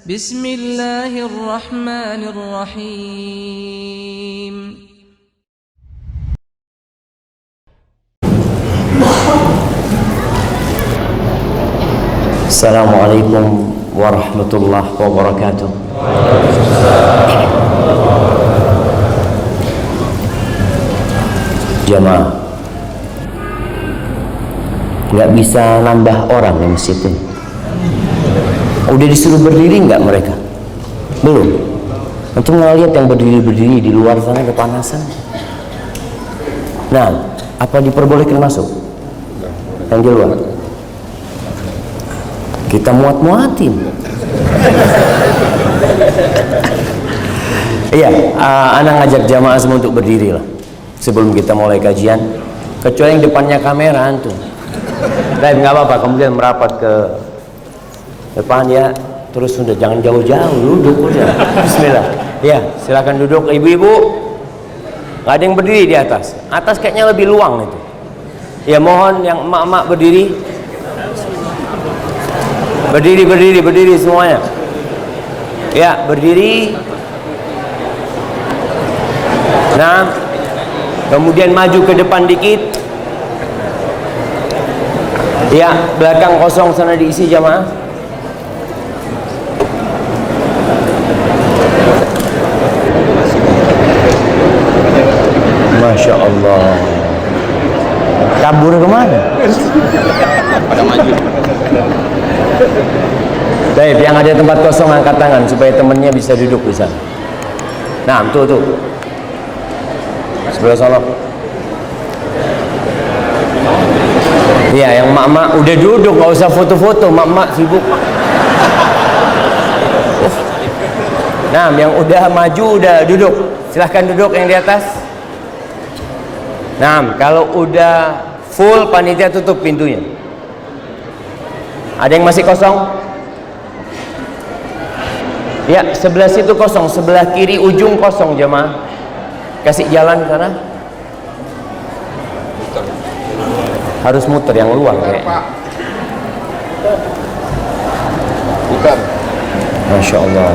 Bismillahirrahmanirrahim. Assalamualaikum warahmatullahi wabarakatuh. Jamaah, nggak bisa nambah orang di masjid ini. Udah disuruh berdiri nggak mereka? Belum. Untuk ngelihat yang berdiri di luar sana kepanasan. Nah, apa diperbolehkan masuk? Yang di luar? Kita muat-muatin. Iya, anak ngajak jamaah semua untuk berdiri lah sebelum kita mulai kajian. Kecuali yang depannya kamera antum. Tapi nggak apa-apa, kemudian merapat ke depan ya. Terus sudah jangan jauh-jauh, duduk udah. Bismillah. Ya, silakan duduk ibu-ibu. Nggak ada yang berdiri di atas. Atas kayaknya lebih luang itu. Ya mohon yang emak-emak berdiri. Berdiri semuanya. Ya, berdiri. Nah, kemudian maju ke depan dikit. Ya, belakang kosong sana diisi jamaah. Masya Allah. Kabur kemana? Pada maju. Baik, yang ada tempat kosong angkat tangan supaya temannya bisa duduk di sana. Nah, tuh. Sebelah sana. Iya, yang mak-mak udah duduk, nggak usah foto-foto, mak-mak sibuk. Nah, yang udah maju udah duduk. Silahkan duduk yang di atas. Nah, kalau udah full panitia tutup pintunya. Ada yang masih kosong? Ya, sebelah situ kosong, sebelah kiri ujung kosong jemaah. Kasih jalan ke sana. Harus muter yang luar kayak. Bukan. Masya Allah.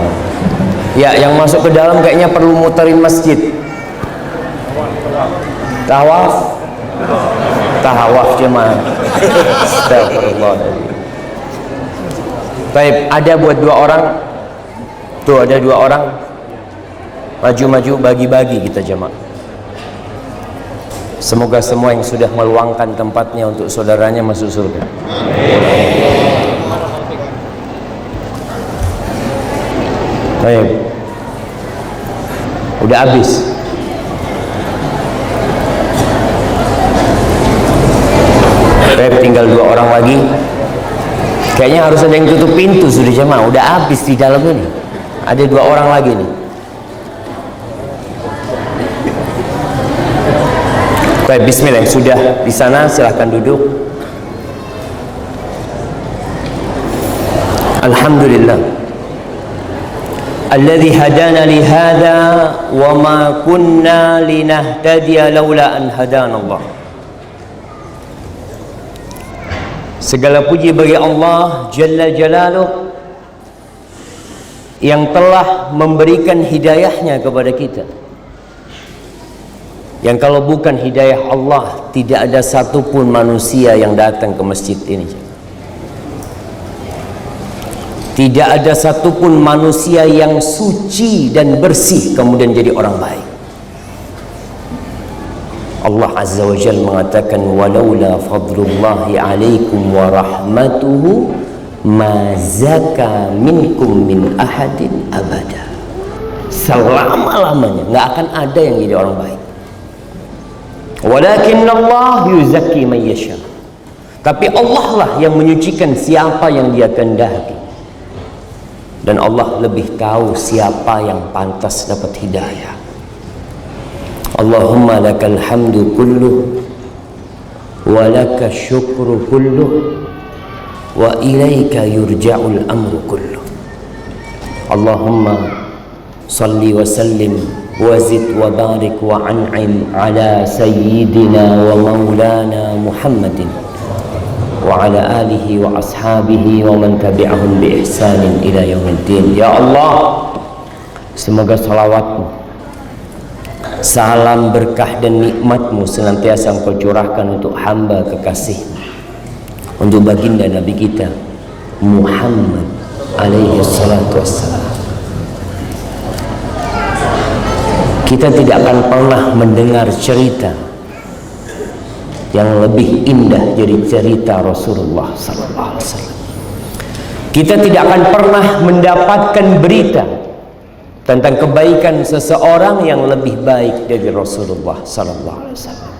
Ya, yang masuk ke dalam kayaknya perlu muterin masjid. Tahawaf jemaah. Astagfirullahaladzim. Baik, ada buat 2 orang. Tuh ada 2 orang. Maju-maju bagi-bagi kita jemaah. Semoga semua yang sudah meluangkan tempatnya untuk saudaranya masuk surga. Baik. Udah habis. Baik, tinggal 2 orang lagi. Kayaknya harus ada yang tutup pintu sudah jemaah. Udah habis di dalam ini. Ada 2 orang lagi nih. Baik, bismillah. Sudah di sana silahkan duduk. Alhamdulillah. Alladzi hadana li hadza wa ma kunna linahtadiya laula an hadana Allah. Segala puji bagi Allah Jalla Jalaluh yang telah memberikan hidayahnya kepada kita. Yang kalau bukan hidayah Allah, tidak ada satupun manusia yang datang ke masjid ini. Tidak ada satupun manusia yang suci dan bersih kemudian jadi orang baik. Allah Azza wa Jalla mengatakan, walaula fadlullahi alaikum wa rahmatuhu ma zaka minkum min ahadin abada. Selama-lamanya nggak akan ada yang jadi orang baik. Walakin Allah yuzakki man yasha. Tapi Allah lah yang menyucikan siapa yang Dia kehendaki. Dan Allah lebih tahu siapa yang pantas dapat hidayah. Allahumma lakal hamdu kulluh wa laka syukru kulluh wa ilaika yurja'ul amru kulluh. Allahumma salli wa sallim wa zid wa barik wa an'im ala sayyidina wa maulana Muhammadin wa ala alihi wa ashabihi wa man tabi'ahum bi ihsanin ila yaumiddin. Ya Allah, semoga salawatmu, salam berkah dan nikmatmu senantiasa Engkau curahkan untuk hamba kekasihmu, untuk baginda Nabi kita Muhammad alaihi salatu wassalam. Kita tidak akan pernah mendengar cerita yang lebih indah dari cerita Rasulullah sallallahu alaihi wasallam. Kita tidak akan pernah mendapatkan berita tentang kebaikan seseorang yang lebih baik dari Rasulullah sallallahu alaihi wasallam.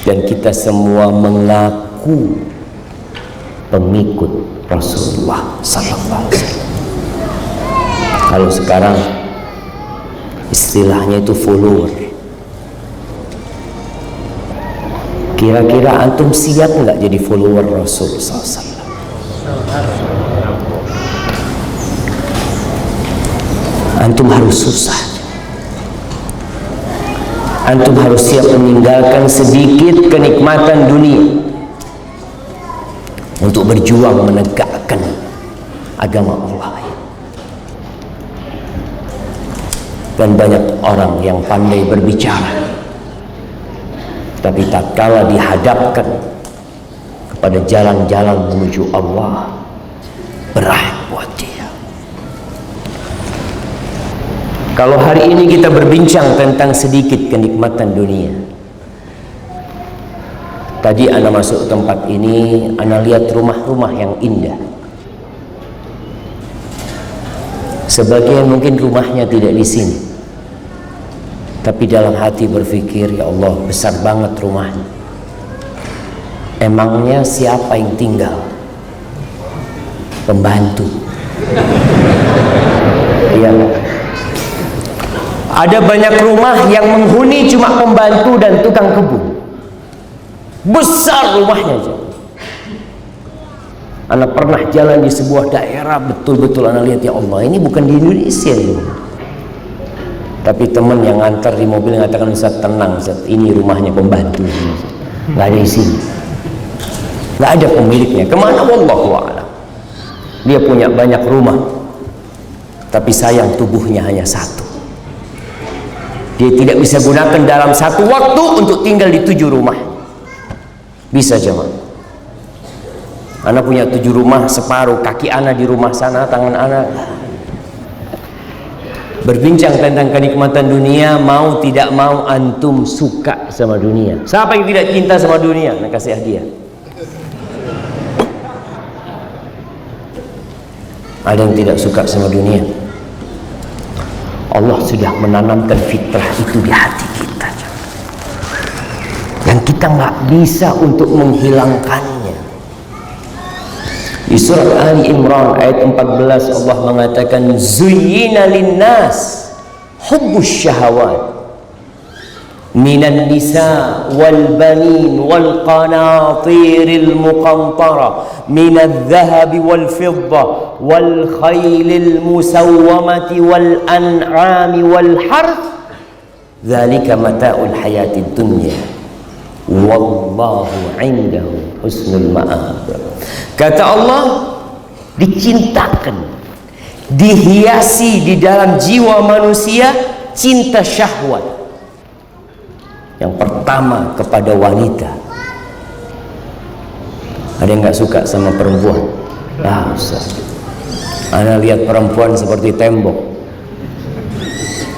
Dan kita semua mengaku pengikut Rasulullah sallallahu alaihi wasallam. Kalau sekarang istilahnya itu follower. Kira-kira antum siap nggak jadi follower Rasul sallallahu alaihi wasallam? Antum harus susah. Antum harus siap meninggalkan sedikit kenikmatan dunia untuk berjuang menegakkan agama Allah. Dan banyak orang yang pandai berbicara, tapi tatkala dihadapkan kepada jalan-jalan menuju Allah, berat buat dia. Kalau hari ini kita berbincang tentang sedikit kenikmatan dunia, tadi ana masuk tempat ini, ana lihat rumah-rumah yang indah. Sebagian mungkin rumahnya tidak di sini, tapi dalam hati berpikir, ya Allah, besar banget rumahnya. Emangnya siapa yang tinggal? Pembantu. Iya. Ada banyak rumah yang menghuni cuma pembantu dan tukang kebun. Besar rumahnya aja. Anak pernah jalan di sebuah daerah, betul-betul anak lihat, ya Allah, ini bukan di Indonesia ini. Tapi teman yang ngantar di mobil mengatakan, Ustaz, tenang Ustaz, ini rumahnya pembantu, nggak ada di sini, nggak ada pemiliknya. Kemana? Wallahu a'lam. Dia punya banyak rumah, tapi sayang tubuhnya hanya satu. Dia tidak bisa gunakan dalam satu waktu untuk tinggal di 7 rumah. Bisa jemaah. Anak punya 7 rumah, separuh kaki anak di rumah sana, tangan anak. Berbincang tentang kenikmatan dunia, mau tidak mau antum suka sama dunia. Siapa yang tidak cinta sama dunia? Nak kasih hadiah. Ada yang tidak suka sama dunia. Allah sudah menanamkan fitrah itu di hati kita, yang kita nggak bisa untuk menghilangkannya. Di surat Ali Imran ayat 14 Allah mengatakan, zuyyina linnas hubbus syahawat minan nisa wal banin wal qanatiril muqantara minadh dhahabi wal fidda wal khaylil musawwamati wal an'ami wal harth dzalika mata'ul hayatid dunya wallahu 'indahu husnul ma'ab. Kata Allah, dicintakan, dihiasi di dalam jiwa manusia cinta syahwat. Yang pertama kepada wanita. Ada yang nggak suka sama perempuan? Ah, Ustaz, ana lihat perempuan seperti tembok,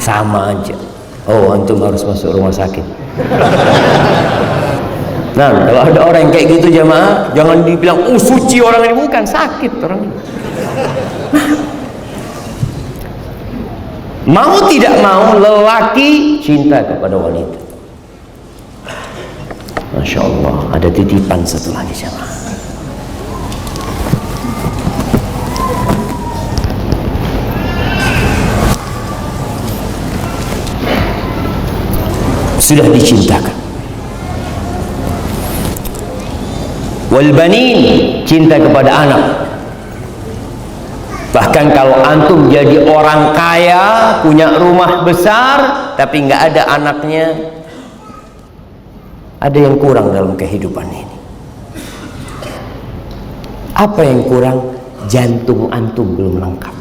sama aja. Oh, antum harus masuk rumah sakit. Nah, kalau ada orang yang kayak gitu jamaah, jangan dibilang, oh suci orang ini, bukan, sakit orang ini. Mau tidak mau lelaki cinta kepada wanita. Masya Allah, ada titipan satu lagi jamaah. Sudah dicintakan. Wal banin, cinta kepada anak. Bahkan kalau antum jadi orang kaya, punya rumah besar, tapi nggak ada anaknya, ada yang kurang dalam kehidupan ini. Apa yang kurang? Jantung antum belum lengkap.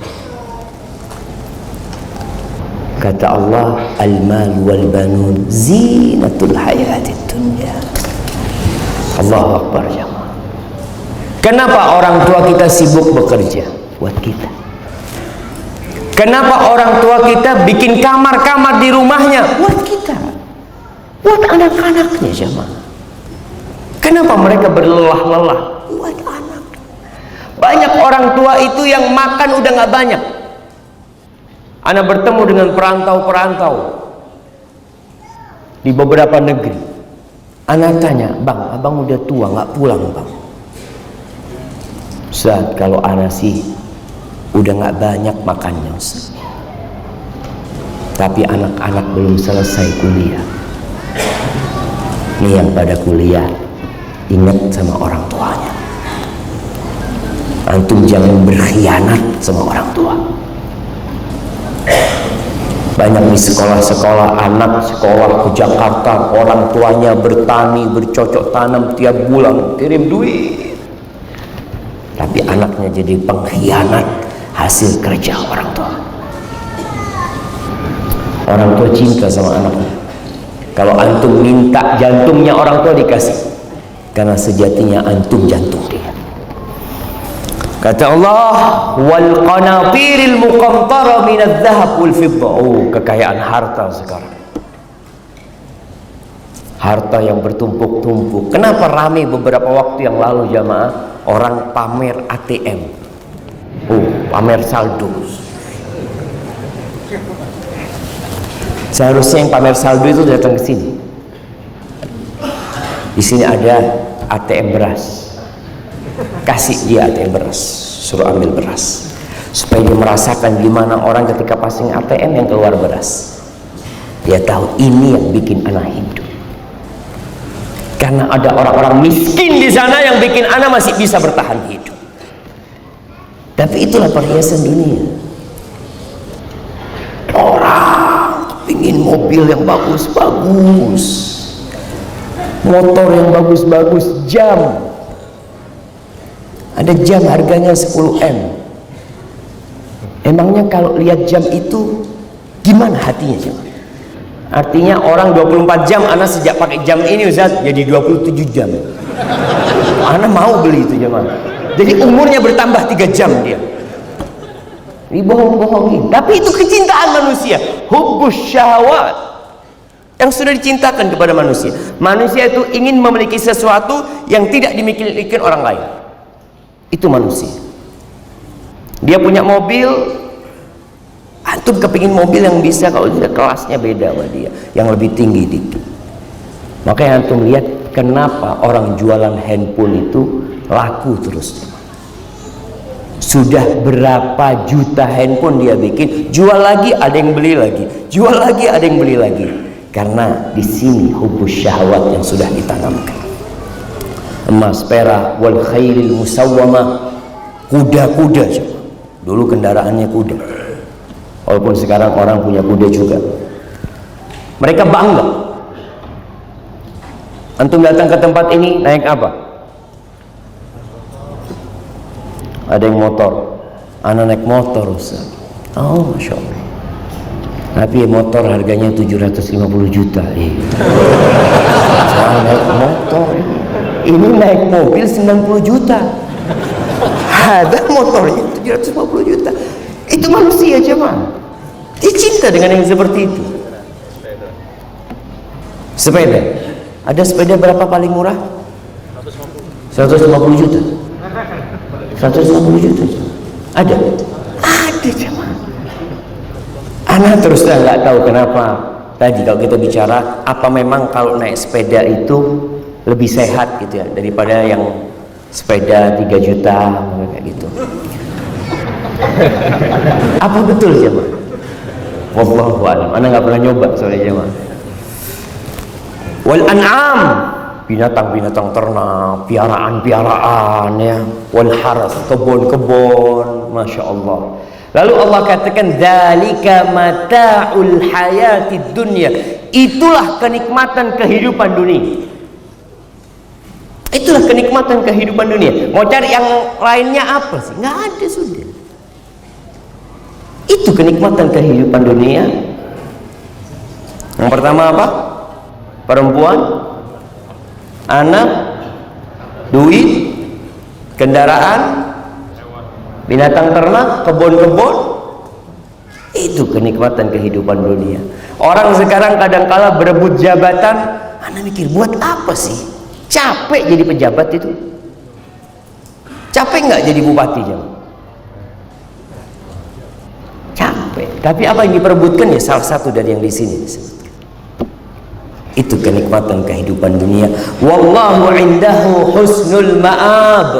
Kata Allah, al-mal wal banun zinatul hayatid dunya. Allahu Akbar jemaah. Kenapa orang tua kita sibuk bekerja buat kita? Kenapa orang tua kita bikin kamar-kamar di rumahnya buat kita, buat anak-anaknya jemaah? Kenapa mereka berlelah-lelah buat anak? Banyak orang tua itu yang makan udah nggak banyak. Ana bertemu dengan perantau-perantau di beberapa negeri. Ana tanya, bang, abang udah tua nggak pulang bang? Ustaz, kalau ana sih udah nggak banyak makannya Ustaz. Tapi anak-anak belum selesai kuliah. Nih yang pada kuliah, ingat sama orang tuanya. Antum jangan berkhianat sama orang tua. Banyak di sekolah-sekolah, anak sekolah ke Jakarta, orang tuanya bertani, bercocok tanam tiap bulan, kirim duit. Tapi anaknya jadi pengkhianat hasil kerja orang tua. Orang tua cinta sama anaknya. Kalau antum minta jantungnya orang tua dikasih, karena sejatinya antum jantung dia. Kata Allah, wal qanatiril muqantara minadz dzahab wal fiddah. Oh, kekayaan harta sekarang. Harta yang bertumpuk-tumpuk. Kenapa ramai beberapa waktu yang lalu jamaah orang pamer ATM? Oh, pamer saldo. Seharusnya yang pamer saldo itu datang ke sini. Di sini ada ATM beras. Kasih dia ATM beras, suruh ambil beras, supaya dia merasakan gimana orang ketika passing ATM yang keluar beras. Dia tahu ini yang bikin anak hidup. Karena ada orang-orang miskin di sana yang bikin anak masih bisa bertahan hidup. Tapi itulah perhiasan dunia. Orang ingin mobil yang bagus-bagus, motor yang bagus-bagus, jam. Ada jam harganya 10M. Emangnya kalau lihat jam itu gimana hatinya jam? Artinya orang 24 jam, ana sejak pakai jam ini Ustaz jadi 27 jam. Ana mau beli itu jam. Jadi umurnya bertambah 3 jam dia. Dibohong-bohongin. Tapi itu kecintaan manusia, hubbus syahwat, yang sudah dicintakan kepada manusia. Manusia itu ingin memiliki sesuatu yang tidak dimiliki orang lain. Itu manusia. Dia punya mobil, antum kepingin mobil yang bisa, kalau tidak kelasnya beda sama dia, yang lebih tinggi dikit. Makanya antum lihat kenapa orang jualan handphone itu laku terus. Sudah berapa juta handphone dia bikin, jual lagi ada yang beli lagi, jual lagi ada yang beli lagi. Karena di sini hubbus syahwat yang sudah ditanamkan. Emas, perak, wal khairil musawwamah, kuda-kuda. Dulu kendaraannya kuda. Walaupun sekarang orang punya kuda juga. Mereka bangga. Antum datang ke tempat ini naik apa? Ada yang motor. Anak naik motor Ustaz. Oh, Masya Allah. Tapi motor harganya 750 juta. Saya naik motor ini naik mobil 90 juta. Ada motornya 750 juta. Itu manusia jemaah. Dia cinta dengan yang seperti itu. Sepeda. Ada sepeda berapa paling murah? 150 juta. 150 juta. Ada? Ada jemaah. Anak terus nggak tahu kenapa. Tadi kalau kita bicara, apa memang kalau naik sepeda itu lebih sehat gitu ya daripada yang sepeda 3 juta kayak gitu. Apa betul jemaah? Wallahu a'lam. Ana nggak pernah nyoba soalnya jemaah. Wal an'am, binatang-binatang ternak, piaraan-piaraan ya. Wal haras, kebun-kebun, masya Allah. Lalu Allah katakan dzalika mata'ul hayatid dunya. Itulah kenikmatan kehidupan dunia. Itulah kenikmatan kehidupan dunia. Mau cari yang lainnya apa sih? Nggak ada sudah. Itu kenikmatan kehidupan dunia. Yang pertama apa? Perempuan, anak, duit, kendaraan, binatang ternak, kebun-kebun. Itu kenikmatan kehidupan dunia. Orang sekarang kadang-kala berebut jabatan. Anda mikir, buat apa sih? Capek jadi pejabat itu. Capek nggak jadi bupati jam? Capek. Tapi apa yang diperebutkan ya salah satu dari yang di sini disebutkan. Itu kenikmatan kehidupan dunia. Wallahu indahu husnul ma'ab.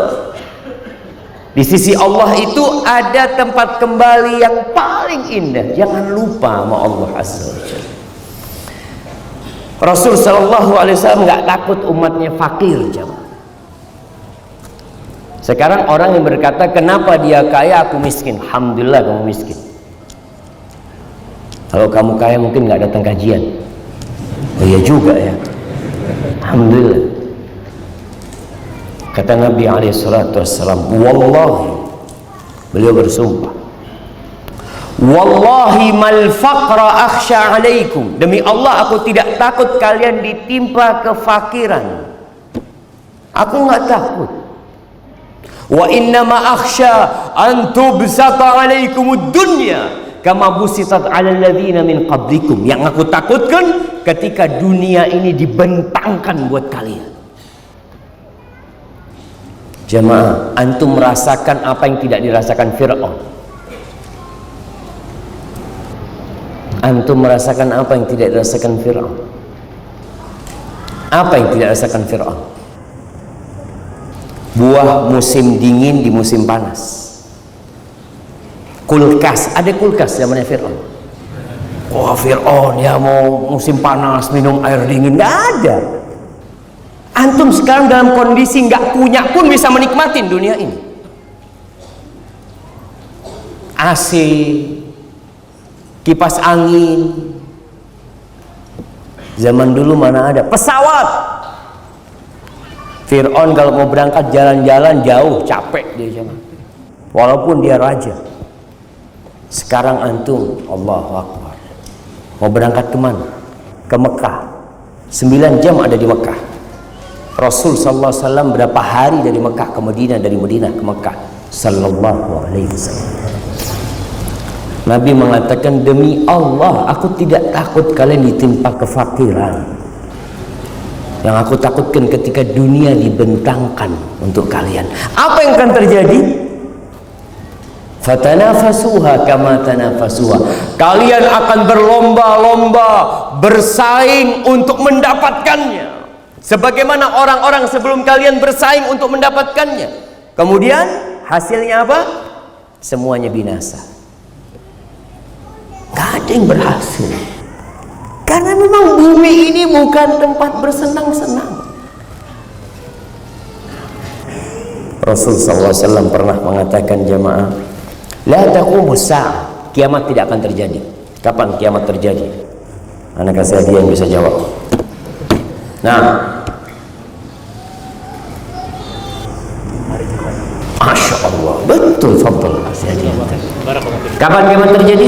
Di sisi Allah itu ada tempat kembali yang paling indah. Jangan lupa sama Allah Azza wa Jalla. Rasul sallallahu alaihi wasallam nggak takut umatnya fakir, jemaah. Sekarang orang yang berkata, kenapa dia kaya aku miskin? Alhamdulillah kamu miskin. Kalau kamu kaya mungkin nggak datang kajian. Oh iya juga ya. Alhamdulillah. Kata Nabi alaihi salatu wassalam, wallahi, beliau bersumpah, wallahi mal faqra akhsha alaikum. Demi Allah aku tidak takut kalian ditimpa kefakiran. Aku nggak takut. Wa innama akhsha an tubsata alaikumud dunya kama busitat 'alal ladzina min qablikum. Yang aku takutkan ketika dunia ini dibentangkan buat kalian. Jemaah, antum merasakan apa yang tidak dirasakan Fir'aun. Antum merasakan apa yang tidak dirasakan Fir'aun. Apa yang tidak dirasakan Fir'aun? Buah musim dingin di musim panas. Kulkas, ada kulkas zamannya Fir'aun. Wah, Fir'aun ya mau musim panas minum air dingin, nggak ada. Antum sekarang dalam kondisi nggak punya pun bisa menikmatin dunia ini. AC, kipas angin. Zaman dulu mana ada pesawat. Fir'aun kalau mau berangkat jalan-jalan jauh capek dia zaman. Walaupun dia raja. Sekarang antum, Allahu Akbar, mau berangkat kemana? Ke Mekah. 9 jam ada di Mekah. Rasul sallallahu alaihi wasallam berapa hari dari Mekah ke Madinah, dari Madinah ke Mekah sallallahu alaihi wasallam. Nabi mengatakan, demi Allah aku tidak takut kalian ditimpa kefakiran. Yang aku takutkan ketika dunia dibentangkan untuk kalian. Apa yang akan terjadi? Fatanafasuha kama tanafasuha. Kalian akan berlomba-lomba, bersaing untuk mendapatkannya. Sebagaimana orang-orang sebelum kalian bersaing untuk mendapatkannya. Kemudian hasilnya apa? Semuanya binasa. Gak ada yang berhasil. Karena memang bumi ini bukan tempat bersenang-senang. Rasul SAW pernah mengatakan, jemaah, la taqumus sa'ah, kiamat tidak akan terjadi. Kapan kiamat terjadi? Anak kasih hadiah yang bisa jawab. Nah, Masya Allah, betul, fadl. Kapan kiamat terjadi?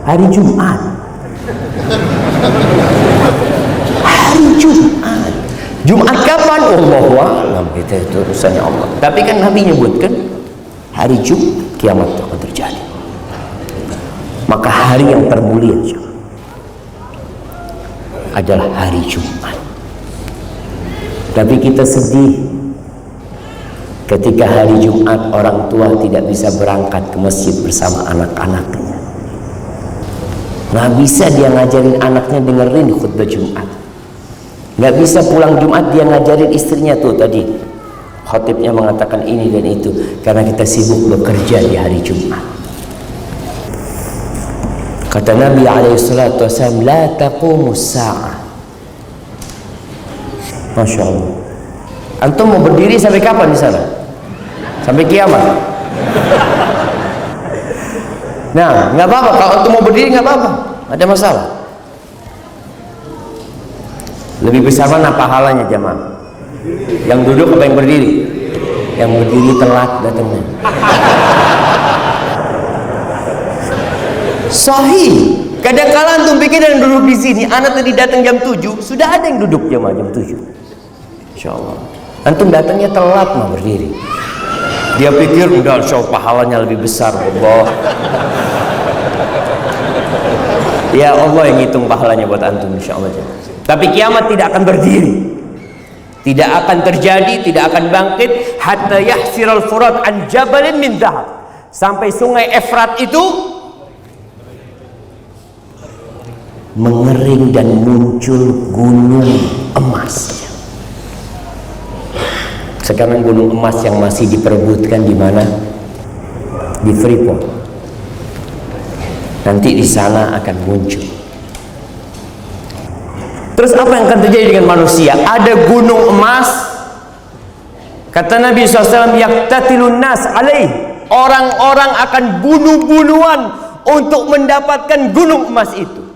Hari Jumat. Hari Jumat. Jumat kapan? Allahu a'lam, kita itu urusannya Allah. Tapi kan Nabi nyebutkan hari Jumat kiamat akan terjadi. Maka hari yang termulia adalah hari Jumat. Tapi kita sedih ketika hari Jumat orang tua tidak bisa berangkat ke masjid bersama anak-anaknya. Nggak bisa dia ngajarin anaknya dengerin khutbah Jumat. Nggak bisa pulang Jumat dia ngajarin istrinya tuh tadi. Khatibnya mengatakan ini dan itu. Karena kita sibuk bekerja di hari Jumat. Kata Nabi SAW, la taqumus sa'ah. Masya Allah. Antum mau berdiri sampai kapan di sana? Sampai kiamat. Nah, nggak apa-apa. Kalau antum mau berdiri nggak apa-apa. Ada masalah. Lebih besar mana pahalanya jemaah? Yang duduk apa yang berdiri? Yang berdiri telat datangnya. Sahih. Kadang-kala antum pikir yang duduk di sini, anak tadi datang jam 7, sudah ada yang duduk jam 7. Insyaallah. Antum datangnya telat mah berdiri. Dia pikir udah insya Allah pahalanya lebih besar. Allah. Ya Allah yang hitung pahalanya buat antum insya Allah. Tapi kiamat tidak akan berdiri. Tidak akan terjadi, tidak akan bangkit hatta yahsiral furat an jabalin min dhahab. Sampai sungai Efrat itu mengering dan muncul gunung emas. Sekarang gunung emas yang masih diperebutkan di mana? Di Freeport. Nanti di sana akan muncul. Terus apa yang akan terjadi dengan manusia? Ada gunung emas. Kata Nabi SAW, yaktatilun nas alaih. Orang-orang akan bunuh-bunuhan untuk mendapatkan gunung emas itu.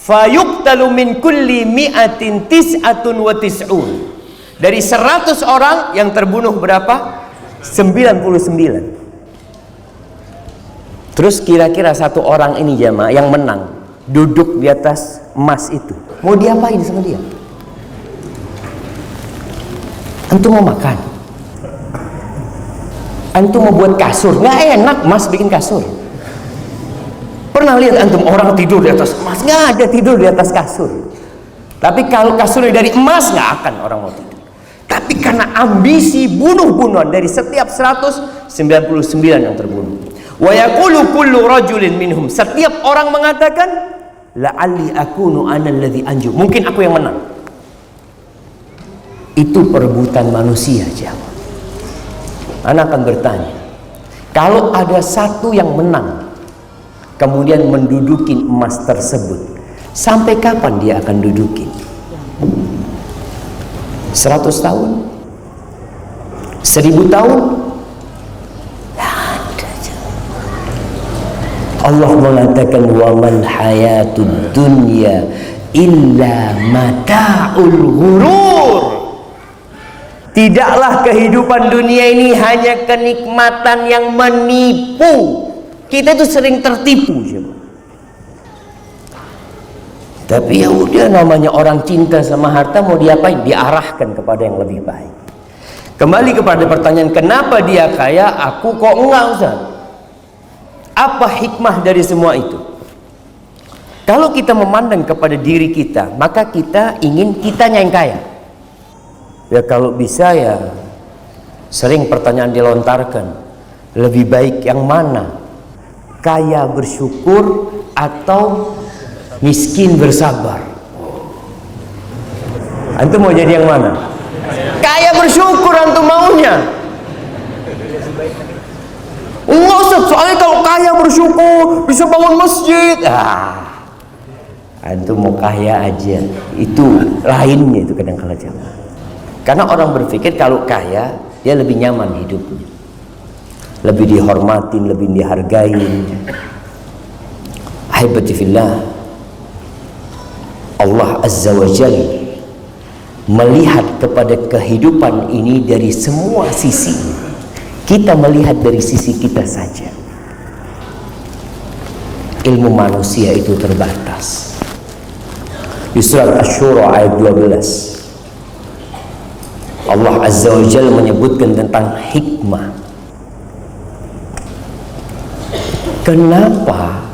Fayuqtalu min kulli mi'atin tis'atun wa tis'un. Dari 100 orang yang terbunuh berapa? 99. Terus kira-kira satu orang ini jamaah yang menang duduk di atas emas itu, mau diapain sama dia? Antum mau makan? Antum mau buat kasur? Nggak enak emas bikin kasur. Pernah lihat antum orang tidur di atas emas? Nggak ada tidur di atas kasur. Tapi kalau kasurnya dari emas, nggak akan orang mau tidur. Tapi karena ambisi bunuh-bunuhan dari setiap 199 yang terbunuh. Wa yaqulu kullu rajulin minhum. Setiap orang mengatakan, la'alli akunu ana alladhi anju. Mungkin aku yang menang. Itu perebutan manusia, jamaah. Ana akan bertanya, kalau ada satu yang menang kemudian menduduki emas tersebut, sampai kapan dia akan duduki? 100 tahun? 1000 tahun? Allah mengatakan wa mal hayatud dunya illa mata'ul ghurur. Tidaklah kehidupan dunia ini hanya kenikmatan yang menipu. Kita itu sering tertipu, tapi ya udah, namanya orang cinta sama harta, mau diapain? Diarahkan kepada yang lebih baik. Kembali kepada pertanyaan, kenapa dia kaya, aku kok enggak, Ustaz? Apa hikmah dari semua itu? Kalau kita memandang kepada diri kita, maka kita ingin kitanya yang kaya. Ya kalau bisa ya, sering pertanyaan dilontarkan, lebih baik yang mana? Kaya bersyukur atau miskin bersabar? Antum mau jadi yang mana? Kaya bersyukur antum maunya. Enggak Ustaz, soalnya kalau kaya bersyukur bisa bangun masjid. Antum mau kaya aja, itu lainnya itu kadang-kala jamaah. Karena orang berpikir kalau kaya dia lebih nyaman hidupnya, lebih dihormatin, lebih dihargain. Ahibati fillah, Allah Azza wa Jalla melihat kepada kehidupan ini dari semua sisi. Kita melihat dari sisi kita saja. Ilmu manusia itu terbatas. Di surat Asy-Syura ayat 12, Allah Azza wa Jalla menyebutkan tentang hikmah. Kenapa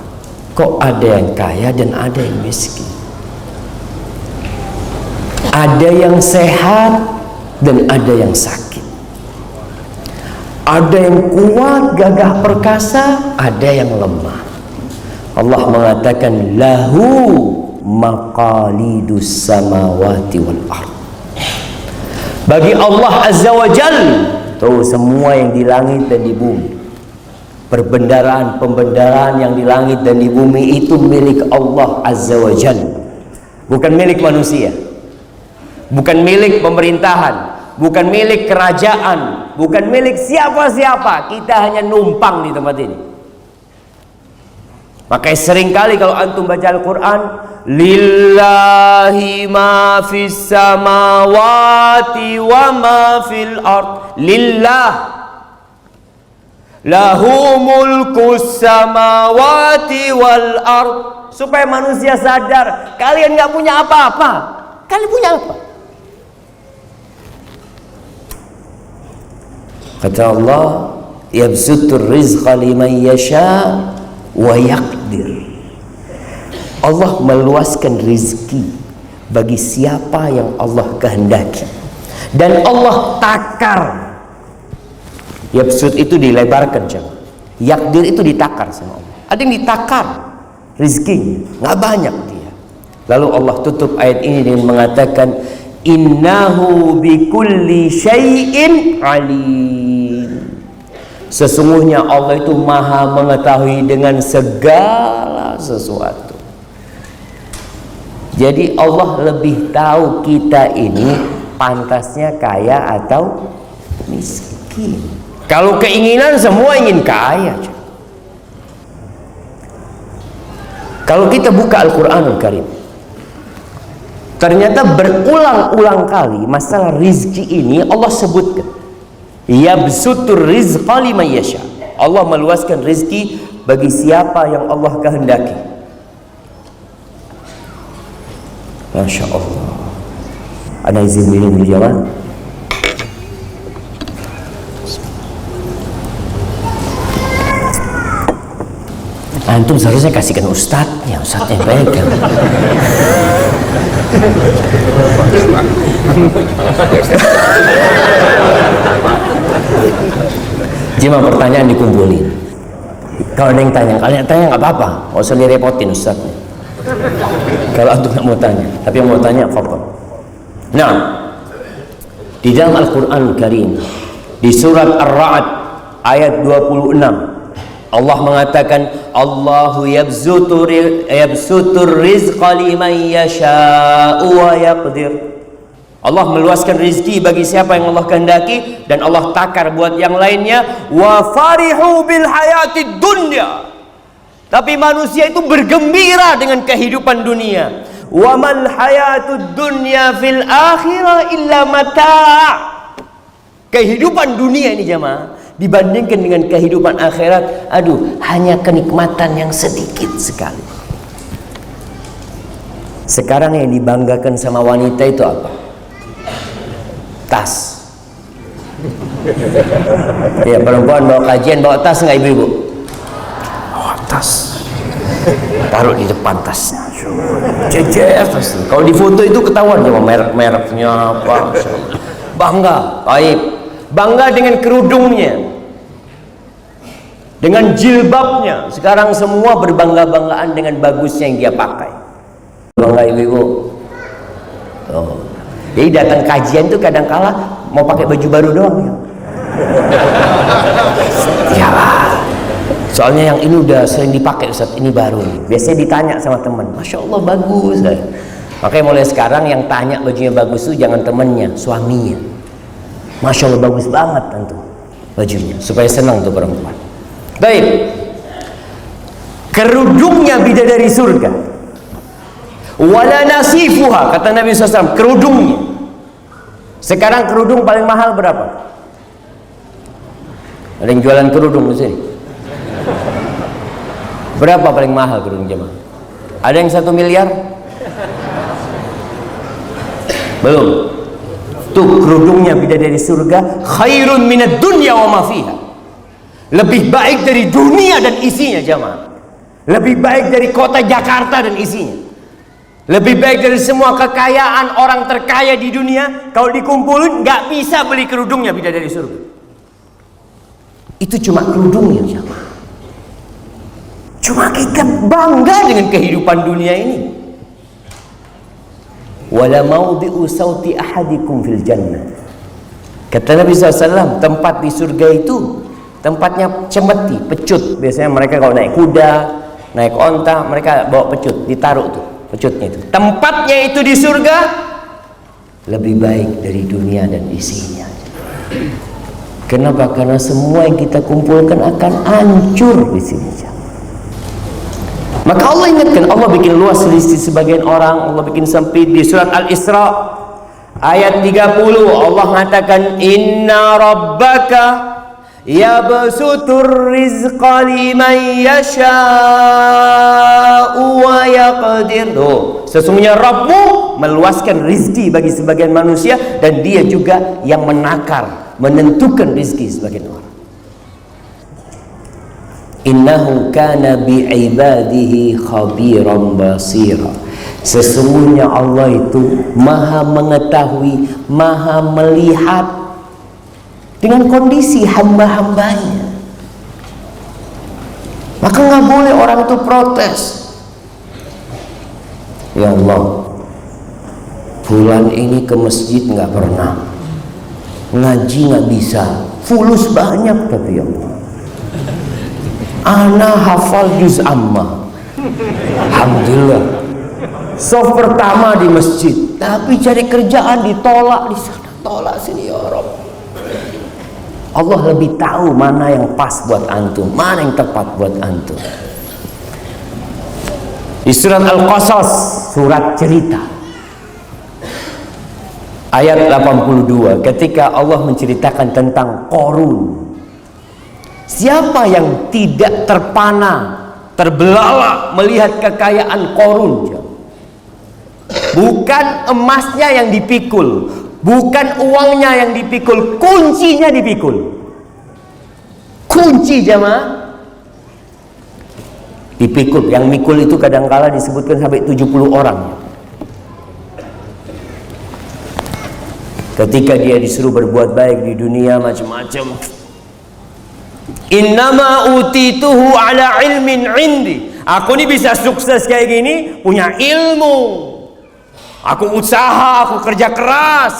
kok ada yang kaya dan ada yang miskin? Ada yang sehat dan ada yang sakit. Ada yang kuat, gagah perkasa, ada yang lemah. Allah mengatakan lahu maqalidus samawati wal ardh. Bagi Allah Azza wa Jalla, tuh semua yang di langit dan di bumi, pembendaraan yang di langit dan di bumi itu milik Allah Azza wa Jalla, bukan milik manusia, bukan milik pemerintahan, bukan milik kerajaan, bukan milik siapa-siapa. Kita hanya numpang di tempat ini. Makanya seringkali kalau antum baca Al-Quran, lillahi ma fis samawati wa ma fil ard. Lillah, lahu mulkus samawati wal ard. Supaya manusia sadar, kalian nggak punya apa-apa. Kalian punya apa? Kata Allah, yabsutur rizqa liman yasha wa yaqdir. Allah meluaskan rizki bagi siapa yang Allah kehendaki, dan Allah takar. Yabsut itu dilebarkan, jangan. Yaqdir itu ditakar sama Allah. Ada yang ditakar rizkinya, nggak banyak dia. Lalu Allah tutup ayat ini dengan mengatakan, innahu bikulli syai'in alim. Sesungguhnya Allah itu maha mengetahui dengan segala sesuatu. Jadi Allah lebih tahu kita ini pantasnya kaya atau miskin. Kalau keinginan, semua ingin kaya. Kalau kita buka Al-Quranul Karim, ternyata berulang-ulang kali masalah rizki ini Allah sebutkan. Yabsutur rizqa liman yasha. Allah meluaskan rizki bagi siapa yang Allah kehendaki. Masya Allah. Ana izin minum di jalan. Antum seharusnya kasihkan ustadznya, ustadznya pegang. Cuma pertanyaan dikumpulin. Kalau ada yang tanya, kalian tanya nggak apa-apa, nggak usah direpotin ustadznya. Kalau antum nggak mau tanya, tapi yang mau tanya fadhal. Nah, di dalam Al-Quran Karim, di surat Ar-Ra'd ayat 26, Allah mengatakan, Allahu yabsutur rizqa liman yasha'u wa yaqdir. Allah meluaskan rizki bagi siapa yang Allah kehendaki, dan Allah takar buat yang lainnya. Wa farihu bil hayatid dunya. Tapi manusia itu bergembira dengan kehidupan dunia. Wa mal hayatud dunya fil akhirah illa mata'. Kehidupan dunia ini jemaah, dibandingkan dengan kehidupan akhirat, aduh, hanya kenikmatan yang sedikit sekali. Sekarang yang dibanggakan sama wanita itu apa? Tas. Ya, perempuan bawa kajian bawa tas nggak ibu-ibu? Bawa tas. Taruh di depan tasnya. Jejer tas. Kalau di foto itu ketahuan cuma merek-mereknya apa. Bangga, baik. Bangga dengan kerudungnya, dengan jilbabnya. Sekarang semua berbangga-banggaan dengan bagusnya yang dia pakai. Bangga ibu-ibu. Oh. Jadi datang kajian tuh kadang-kala mau pakai baju baru doang ya. Ya, soalnya yang ini udah sering dipakai Ustaz, ini baru nih. Biasanya ditanya sama teman, Masya Allah bagus. Makanya mulai sekarang yang tanya bajunya bagus tuh jangan temennya, suaminya. Masya Allah bagus banget tentu bajunya, supaya senang tuh perempuan. Baik, kerudungnya bidadari surga. Wala nasifuha, kata Nabi SAW, kerudungnya. Sekarang kerudung paling mahal berapa? Ada yang jualan kerudung di sini? Berapa paling mahal kerudung jemaah? Ada yang 1 miliar? Belum. Tuh kerudungnya bidadari surga, khairun minad dunya wa ma fiha. Lebih baik dari dunia dan isinya jemaah. Lebih baik dari kota Jakarta dan isinya. Lebih baik dari semua kekayaan orang terkaya di dunia. Kalau dikumpulin nggak bisa beli kerudungnya bidadari surga. Itu cuma kerudungnya jemaah. Cuma kita bangga dengan kehidupan dunia ini. Wala mawdi'u sauti ahadikum fil jannah. Kata Nabi SAW, tempat di surga itu tempatnya cemeti, pecut. Biasanya mereka kalau naik kuda, naik onta, mereka bawa pecut, ditaruh tuh pecutnya itu. Tempatnya itu di surga lebih baik dari dunia dan isinya. Kenapa? Karena semua yang kita kumpulkan akan hancur di sini. Maka Allah ingatkan, Allah bikin luas rezeki sebagian orang, Allah bikin sempit. Di surat Al-Isra ayat 30 Allah mengatakan, inna rabbaka yabsutur rizqa liman yasha'u wa yaqdir. Sesungguhnya Rabbmu meluaskan rizki bagi sebagian manusia, dan dia juga yang menakar, menentukan rizki sebagian orang. Innahu kana bi'ibadihi khabiran basira. Sesungguhnya Allah itu maha mengetahui, maha melihat dengan kondisi hamba-hambanya. Maka nggak boleh orang itu protes. Ya Allah, bulan ini ke masjid nggak pernah, ngaji nggak bisa, fulus banyak, tapi ya Allah, ana hafal juz amma, alhamdulillah, soft pertama di masjid, tapi cari kerjaan ditolak di sana, tolak sini, ya Rabb. Allah lebih tahu mana yang pas buat antum, mana yang tepat buat antum. Di surat Al-Qasas, surat cerita, ayat 82, ketika Allah menceritakan tentang Qarun. Siapa yang tidak terpana, terbelalak melihat kekayaan Qarun? Bukan emasnya yang dipikul, bukan uangnya yang dipikul, kuncinya dipikul. Kunci jamaah dipikul. Yang mikul itu kadangkala disebutkan sampai 70 orang. Ketika dia disuruh berbuat baik di dunia macam-macam, innama utituhu ala ilmin indi. Aku ini bisa sukses kayak gini, punya ilmu. Aku usaha, aku kerja keras.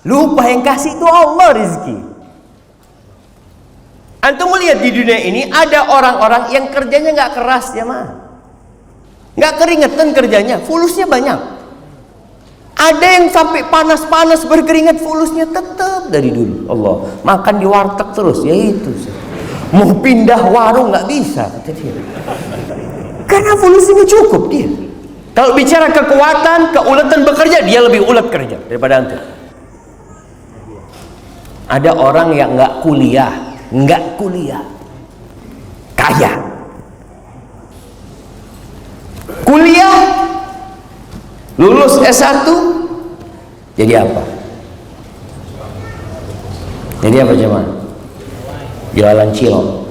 Lupa yang kasih itu Allah rezeki. Antum melihat di dunia ini ada orang-orang yang kerjanya nggak keras, ya mah, nggak keringetan kerjanya, fulusnya banyak. Ada yang sampai panas-panas berkeringat, fulusnya tetap dari dulu. Allah, makan di warteg terus, ya itu. Mau pindah warung nggak bisa, kata dia. Karena fulusnya cukup dia. Kalau bicara kekuatan, keuletan bekerja, dia lebih ulet kerja daripada antum. Ada orang yang nggak kuliah, kaya. Kuliah, lulus S1, jadi apa? Jadi apa cuman? Jualan cilok.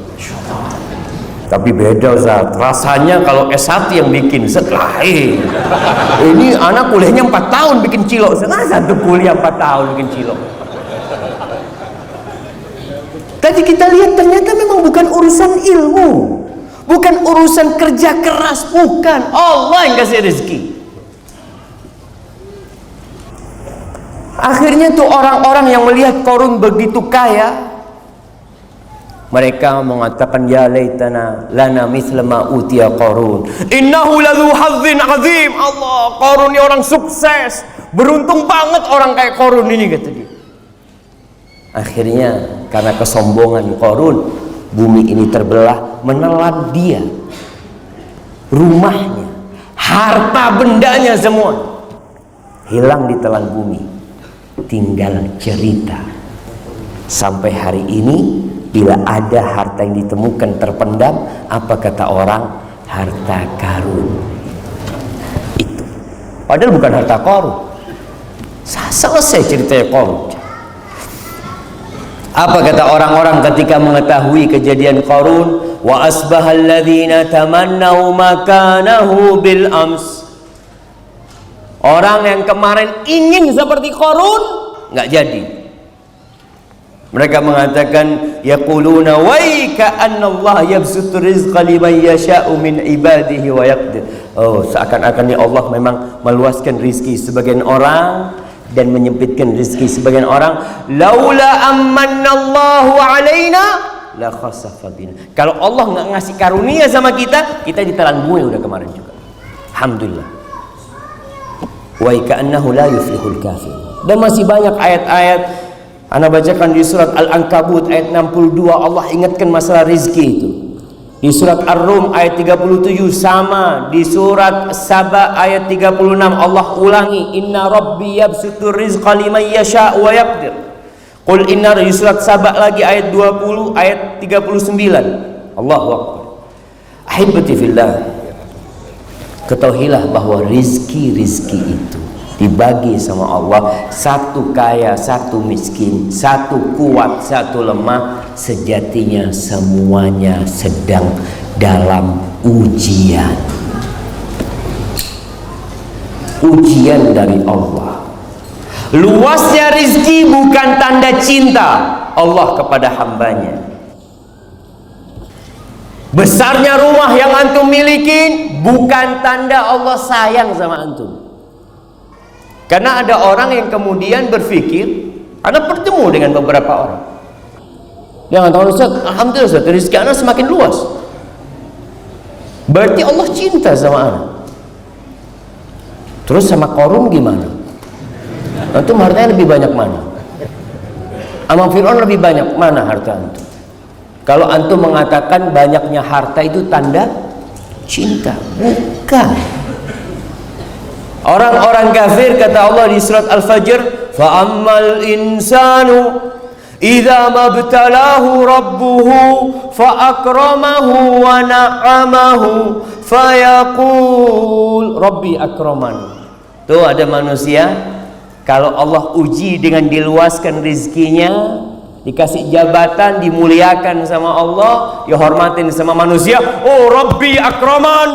Tapi beda Ustaz, rasanya kalau S1 yang bikin setelah ini anak kuliahnya 4 tahun bikin cilok. Satu kuliah 4 tahun bikin cilok. Tadi kita lihat ternyata memang bukan urusan ilmu, bukan urusan kerja keras, bukan. Allah yang kasih rezeki. Akhirnya tuh orang-orang yang melihat Qarun begitu kaya, mereka mengatakan, ya laitana lana mithla ma utiya Qarun innahu ladzu hazzin azim. Allah, Qarun ini orang sukses, beruntung banget orang kayak Qarun ini, kata dia. Akhirnya karena kesombongan Qarun, bumi ini terbelah, menelan dia, rumahnya, harta bendanya semua hilang ditelan bumi. Tinggal cerita sampai hari ini. Bila ada harta yang ditemukan terpendam, apa kata orang? Harta karun. Itu padahal bukan harta Qarun. Selesai ceritanya Qarun. Apa kata orang-orang ketika mengetahui kejadian Qarun? Wa asbahal ladzina tamannau makanahu bil ams. Orang yang kemarin ingin seperti Qarun nggak jadi. Mereka mengatakan, yaquluna waika annallaha yabsutu rizqa liman yasha'u min ibadihi wa yaqdir. Oh, seakan-akan ya Allah memang meluaskan rizki sebagian orang dan menyempitkan rezeki sebagian orang. Laula amannallahu alaina la khasafa bina. Kalau Allah nggak ngasih karunia sama kita, kita ditelan bumi udah kemarin juga. Alhamdulillah. Wa ka'annahu la yuflihul kafir. Dan masih banyak ayat-ayat. Ana bacakan di surat Al-Ankabut ayat 62, Allah ingatkan masalah rezeki itu. Di surat Ar-Rum ayat 37 sama. Di surat Saba ayat 36 Allah ulangi, inna rabbi yabsutur rizqa liman yasha wa yaqdir. Qul inna, di surat Saba lagi ayat 20 ayat 39. Allahu akbar. Ahibati fillah, ketahuilah bahwa rizki-rizki itu dibagi sama Allah, satu kaya, satu miskin, satu kuat, satu lemah, sejatinya semuanya sedang dalam ujian. Ujian dari Allah. Luasnya rizki bukan tanda cinta Allah kepada hambanya. Besarnya rumah yang antum miliki bukan tanda Allah sayang sama antum. Karena ada orang yang kemudian berpikir, Anda bertemu dengan beberapa orang, dia mengatakan, Ustaz, alhamdulillah Ustaz, rezeki Anda semakin luas. Berarti Allah cinta sama Anda. Terus sama Korun gimana? Antum hartanya lebih banyak mana? Sama Fir'aun lebih banyak mana harta antum? Kalau antum mengatakan banyaknya harta itu tanda cinta, bukan. Orang-orang kafir, kata Allah di surat Al-Fajr, fa ammal insanu idza mabtalahu rabbuhu fa akramahu wa na'amahu fa yaqul rabbi akraman. Tuh ada manusia, kalau Allah uji dengan diluaskan rizkinya, dikasih jabatan, dimuliakan sama Allah, ya hormatin sama manusia, oh rabbi akraman,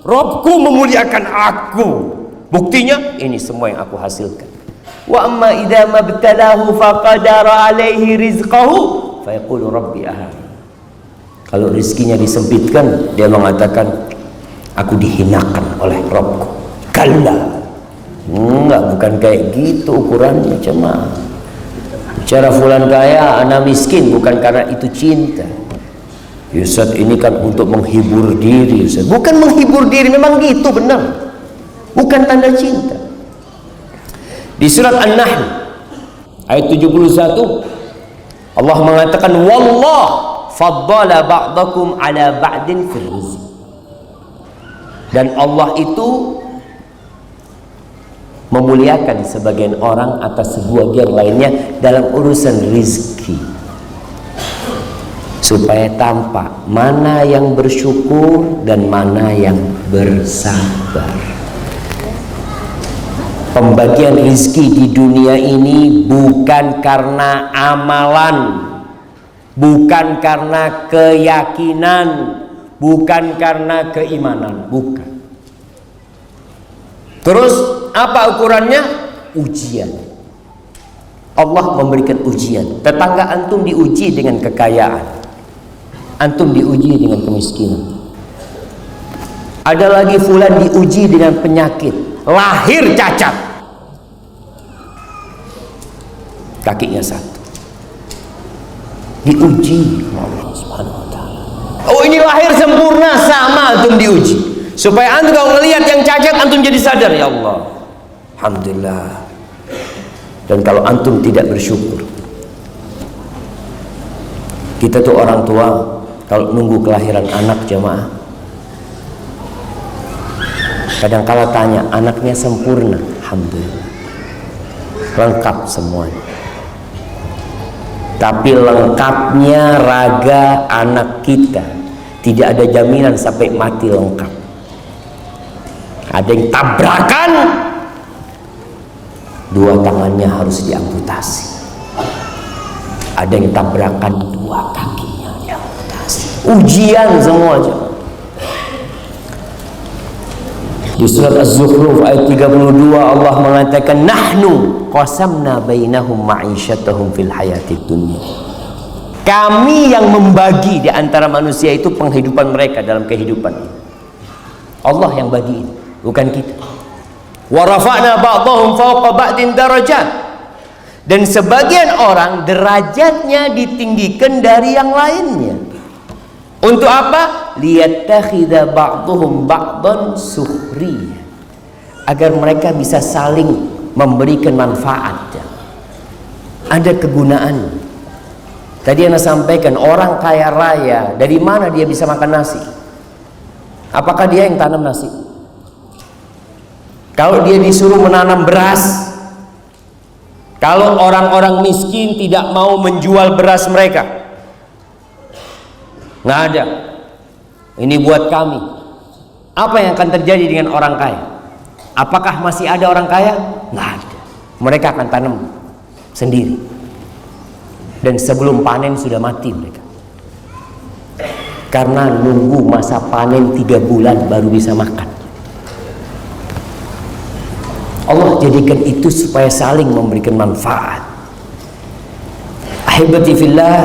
Robku memuliakan aku. Buktinya ini semua yang aku hasilkan. Wa amma idza mabtalahu faqadara alaihi rizqahu fa yaqulu rabbi ahana. Kalau rizkinya disempitkan, dia mengatakan aku dihinakan oleh Rabbku. Kalla. Enggak, bukan kayak gitu ukurannya, cuma bicara fulan kaya, ana miskin, bukan karena itu cinta. Ustaz, ini kan untuk menghibur diri, Ustaz. Bukan menghibur diri, memang gitu benar. Bukan tanda cinta. Di surat An-Nahl ayat 71 Allah mengatakan wallah faddala ba'dakum ala ba'din fil rizq. Dan Allah itu memuliakan sebagian orang atas sebagian lainnya dalam urusan rizki, supaya tampak mana yang bersyukur dan mana yang bersabar. Pembagian rizki di dunia ini bukan karena amalan, bukan karena keyakinan, bukan karena keimanan, bukan. Terus apa ukurannya? Ujian. Allah memberikan ujian. Tetangga antum diuji dengan kekayaan, antum diuji dengan kemiskinan. Ada lagi fulan diuji dengan penyakit, lahir cacat, kakinya satu, diuji Allah Subhanahu wa taala. Oh, ini lahir sempurna, sama antum diuji. Supaya antum kalau melihat yang cacat, antum jadi sadar, ya Allah, alhamdulillah. Dan kalau antum tidak bersyukur, kita tuh orang tua kalau nunggu kelahiran anak jamaah, kadang-kala tanya, anaknya sempurna? Alhamdulillah, lengkap semuanya. Tapi lengkapnya raga anak kita tidak ada jaminan sampai mati lengkap. Ada yang tabrakan, dua tangannya harus diamputasi. Ada yang tabrakan, dua kakinya diamputasi. Ujian semua aja. Di surat Az-Zukhruf ayat 32 Allah mengatakan nahnu qasamna bainahum ma'isyatahum fil hayatid dunya. Kami yang membagi di antara manusia itu penghidupan mereka dalam kehidupan ini. Allah yang bagi, bukan kita. Wa rafa'na ba'dahum fawqa ba'din darajat. Dan sebagian orang derajatnya ditinggikan dari yang lainnya. Untuk apa? Liyattakhidha ba'duhum ba'dan sukhriya, agar mereka bisa saling memberikan manfaat. Ada kegunaan. Tadi Anda sampaikan, orang kaya raya, dari mana dia bisa makan nasi? Apakah dia yang tanam nasi? Kalau dia disuruh menanam beras, kalau orang-orang miskin tidak mau menjual beras mereka, nggak ada. Ini buat kami. Apa yang akan terjadi dengan orang kaya? Apakah masih ada orang kaya? Nggak ada. Mereka akan tanam sendiri. Dan sebelum panen sudah mati mereka. Karena nunggu masa panen 3 bulan baru bisa makan. Allah jadikan itu supaya saling memberikan manfaat. Ahibati fillah,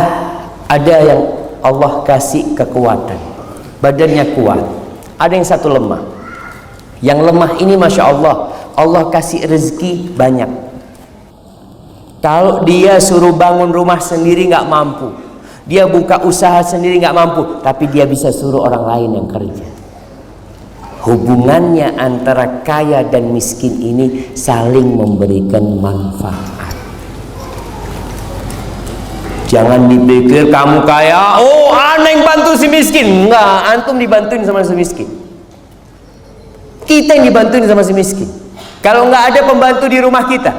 ada yang Allah kasih kekuatan, badannya kuat. Ada yang satu lemah. Yang lemah ini Masya Allah, Allah kasih rezeki banyak. Kalau dia suruh bangun rumah sendiri nggak mampu, dia buka usaha sendiri nggak mampu, tapi dia bisa suruh orang lain yang kerja. Hubungannya antara kaya dan miskin ini saling memberikan manfaat. Jangan dipikir kamu kaya, oh ana yang bantu si miskin. Enggak, antum dibantuin sama si miskin. Kita yang dibantuin sama si miskin. Kalau nggak ada pembantu di rumah kita,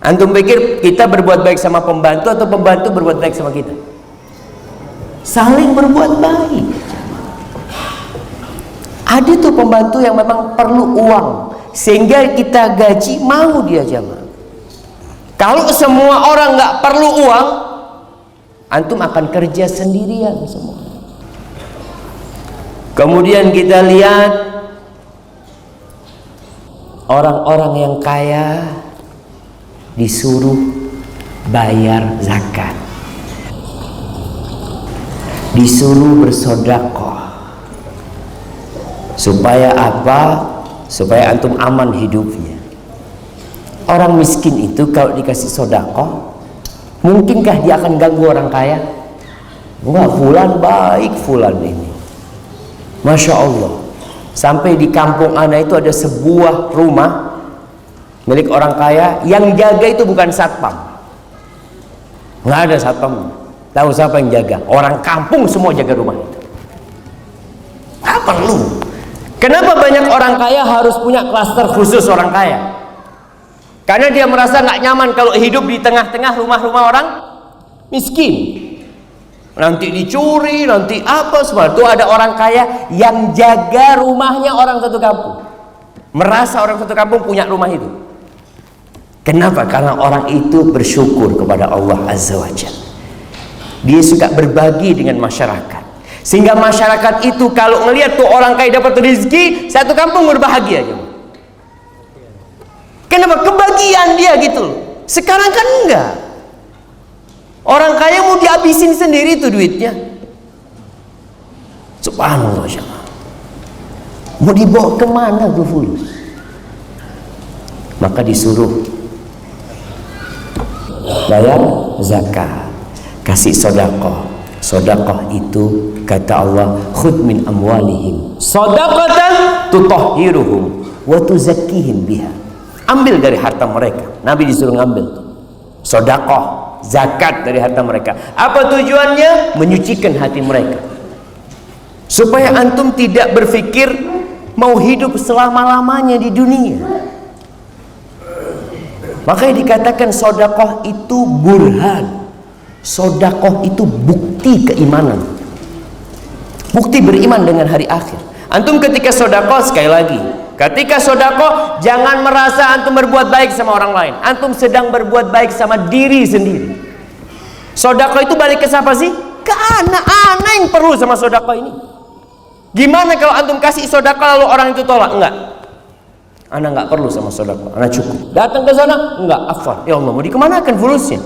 antum pikir kita berbuat baik sama pembantu atau pembantu berbuat baik sama kita? Saling berbuat baik. Ada tuh pembantu yang memang perlu uang, sehingga kita gaji, mau dia jamaah. Kalau semua orang nggak perlu uang, antum akan kerja sendirian semua. Kemudian kita lihat orang-orang yang kaya disuruh bayar zakat, disuruh bersedekah. Supaya apa? Supaya antum aman hidupnya. Orang miskin itu kalau dikasih sedekah, mungkinkah dia akan ganggu orang kaya? Enggak, fulan baik, fulan ini, Masya Allah. Sampai di kampung ana itu ada sebuah rumah milik orang kaya, yang jaga itu bukan satpam. Nggak ada satpam. Tahu siapa yang jaga? Orang kampung semua jaga rumah itu. Nggak perlu. Kenapa banyak orang kaya harus punya klaster khusus orang kaya? Karena dia merasa nggak nyaman kalau hidup di tengah-tengah rumah-rumah orang miskin. Nanti dicuri, nanti apa semua. Itu ada orang kaya yang jaga rumahnya orang satu kampung. Merasa orang satu kampung punya rumah itu. Kenapa? Karena orang itu bersyukur kepada Allah Azza wa Jalla. Dia suka berbagi dengan masyarakat. Sehingga masyarakat itu kalau ngelihat tuh orang kaya dapat rezeki, satu kampung berbahagia aja. Kenapa? Kebagian dia gitu. Sekarang kan enggak. Orang kaya mau dihabisin sendiri tuh duitnya. Subhanallah. Mau dibawa kemana tuh fulus? Maka disuruh bayar zakat, kasih sedekah. Sedekah itu kata Allah, khudh min amwalihim shadaqatan tutahhiruhum wa tuzakkihim biha. Ambil dari harta mereka. Nabi disuruh ngambil sedekah, zakat dari harta mereka. Apa tujuannya? Menyucikan hati mereka. Supaya antum tidak berpikir mau hidup selama-lamanya di dunia. Makanya dikatakan sedekah itu burhan. Sedekah itu bukti keimanan, bukti beriman dengan hari akhir. Antum ketika sedekah, sekali lagi, ketika sedekah jangan merasa antum berbuat baik sama orang lain. Antum sedang berbuat baik sama diri sendiri. Sedekah itu balik ke siapa sih? Ke anak-anak yang perlu sama sedekah ini. Gimana kalau antum kasih sedekah lalu orang itu tolak? Enggak, anak nggak perlu sama sedekah, anak cukup. Datang ke sana, enggak, afwan, ya Allah mau dikemanakan fulusnya?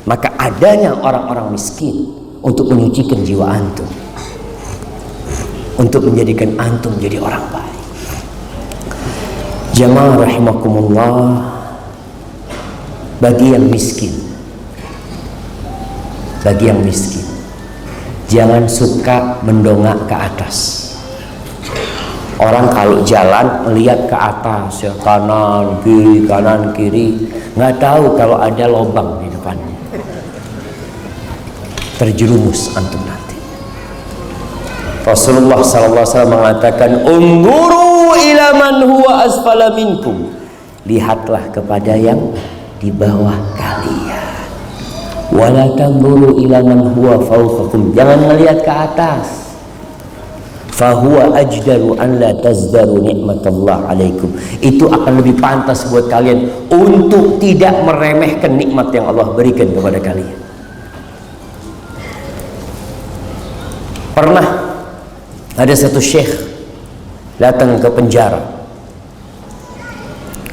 Maka adanya orang-orang miskin untuk menyucikan jiwa antum, untuk menjadikan antum jadi orang baik. Jamaah rahimakumullah, bagi yang miskin, jangan suka mendongak ke atas. Orang kalau jalan melihat ke atas, ya, kanan kiri, nggak tahu kalau ada lubang di depannya. terjerumus antum nanti. Rasulullah SAW mengatakan, "Unzuru ila man huwa asfala minkum." Lihatlah kepada yang di bawah kalian. Wala tanzuru ila man huwa fawqakum. Jangan melihat ke atas. Fahuwa ajdaru an la tazdaru nikmatallah alaikum. Itu akan lebih pantas buat kalian untuk tidak meremehkan nikmat yang Allah berikan kepada kalian. Pernah ada satu syekh datang ke penjara,